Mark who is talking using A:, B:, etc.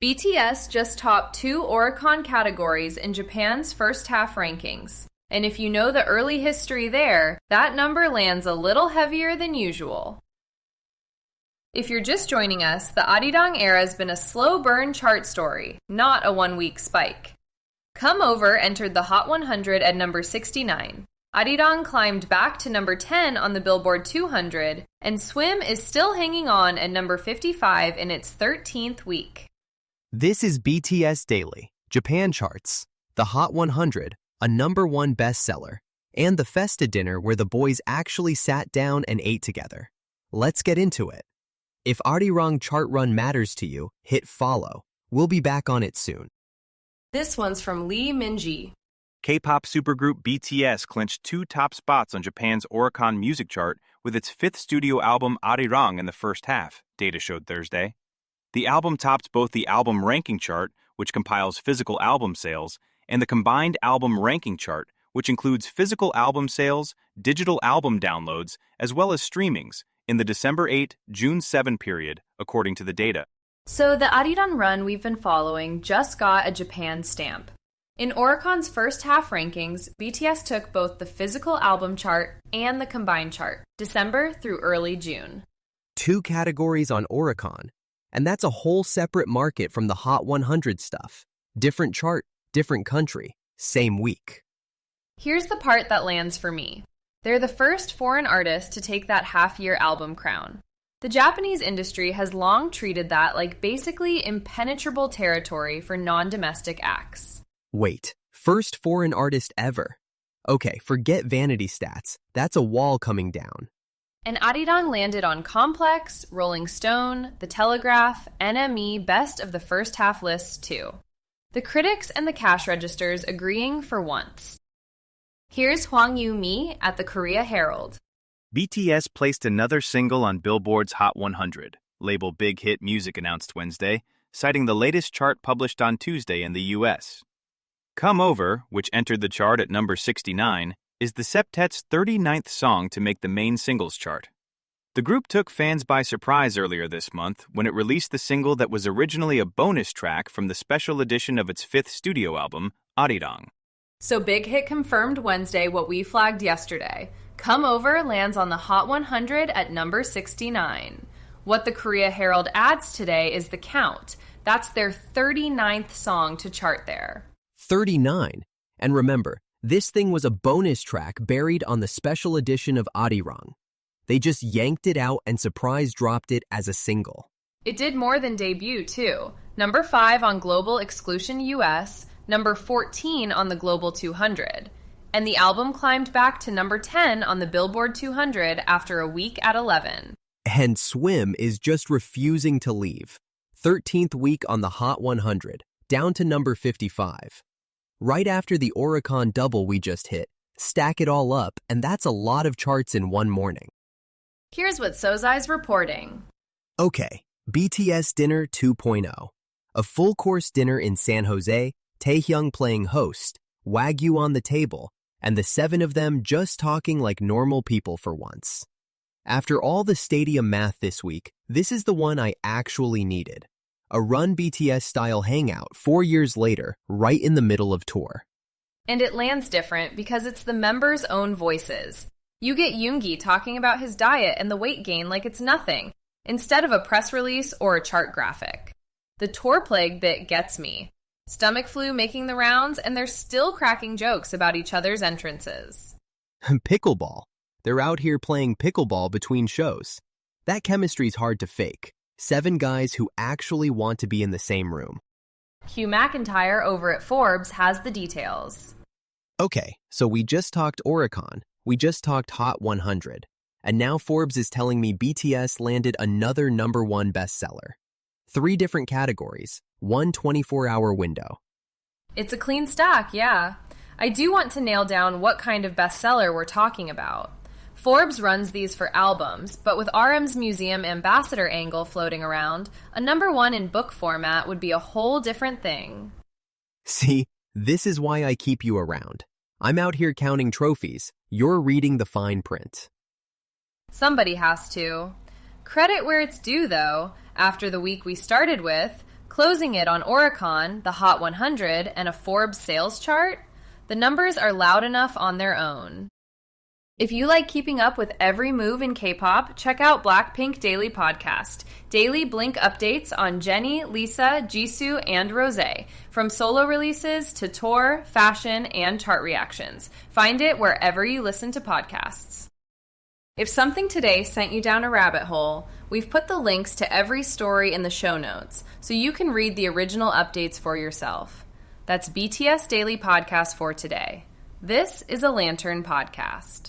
A: BTS just topped 2 Oricon categories in Japan's first half rankings. And if you know the early history there, that number lands a little heavier than usual. If you're just joining us, the Arirang era has been a slow burn chart story, not a one-week spike. Come Over entered the Hot 100 at number 69. Arirang climbed back to number 10 on the Billboard 200, and Swim is still hanging on at number 55 in its 13th week.
B: This is BTS Daily, Japan Charts, the Hot 100, a #1 bestseller, and the Festa dinner where the boys actually sat down and ate together. Let's get into it. If Arirang chart run matters to you, hit follow. We'll be back on it soon.
A: This one's from Minji.
C: K-pop supergroup BTS clinched 2 top spots on Japan's Oricon music chart with its 5th studio album ARIRANG in the first half, data showed Thursday. The album topped both the album ranking chart, which compiles physical album sales, and the combined album ranking chart, which includes physical album sales, digital album downloads, as well as streamings, in the December 8, June 7 period, according to the data.
A: So the Arirang run we've been following just got a Japan stamp. In Oricon's first half rankings, BTS took both the physical album chart and the combined chart, December through early June.
B: 2 categories on Oricon, and that's a whole separate market from the Hot 100 stuff. Different chart, different country, same week.
A: Here's the part that lands for me. They're the first foreign artist to take that half-year album crown. The Japanese industry has long treated that like basically impenetrable territory for non-domestic acts.
B: Wait, first foreign artist ever? Okay, forget vanity stats. That's a wall coming down.
A: And Arirang landed on Complex, Rolling Stone, The Telegraph, NME Best of the First Half lists too. The critics and the cash registers agreeing for once. Here's Hwang Yu-mi at the Korea Herald.
C: BTS placed another single on Billboard's Hot 100, label Big Hit Music announced Wednesday, citing the latest chart published on Tuesday in the U.S. Come Over, which entered the chart at number 69, is the septet's 39th song to make the main singles chart. The group took fans by surprise earlier this month when it released the single that was originally a bonus track from the special edition of its 5th studio album, ARIRANG.
A: So Big Hit confirmed Wednesday what we flagged yesterday. Come Over lands on the Hot 100 at number 69. What the Korea Herald adds today is the count. That's their 39th song to chart there.
B: 39. And remember, this thing was a bonus track buried on the special edition of ARIRANG. They just yanked it out and surprise dropped it as a single.
A: It did more than debut, too. Number 5 on Global Exclusion US, number 14 on the Global 200. And the album climbed back to number 10 on the Billboard 200 after a week at 11.
B: And Swim is just refusing to leave. 13th week on the Hot 100, down to number 55. Right after the Oricon double we just hit, stack it all up, and that's a lot of charts in one morning.
A: Here's what Sozai's reporting.
B: Okay, BTS Dinner 2.0. A full-course dinner in San Jose, Taehyung playing host, Wagyu on the table, and the 7 of them just talking like normal people for once. After all the stadium math this week, this is the one I actually needed. A Run BTS-style hangout 4 years later, right in the middle of tour.
A: And it lands different because it's the members' own voices. You get Yoongi talking about his diet and the weight gain like it's nothing, instead of a press release or a chart graphic. The tour plague bit gets me. Stomach flu making the rounds, and they're still cracking jokes about each other's entrances.
B: Pickleball. They're out here playing pickleball between shows. That chemistry's hard to fake. 7 guys who actually want to be in the same room.
A: Hugh McIntyre over at Forbes has the details.
B: Okay, so we just talked Oricon, we just talked Hot 100, and now Forbes is telling me BTS landed another #1 bestseller. 3 different categories, 1 24-hour window.
A: It's a clean stack, yeah. I do want to nail down what kind of bestseller we're talking about. Forbes runs these for albums, but with RM's museum ambassador angle floating around, a #1 in book format would be a whole different thing.
B: See, this is why I keep you around. I'm out here counting trophies. You're reading the fine print.
A: Somebody has to. Credit where it's due, though. After the week we started with, closing it on Oricon, the Hot 100, and a Forbes sales chart, the numbers are loud enough on their own. If you like keeping up with every move in K-pop, check out Blackpink Daily Podcast. Daily Blink updates on Jennie, Lisa, Jisoo, and Rosé. From solo releases to tour, fashion, and chart reactions. Find it wherever you listen to podcasts. If something today sent you down a rabbit hole, we've put the links to every story in the show notes, so you can read the original updates for yourself. That's BTS Daily Podcast for today. This is a Lantern Podcast.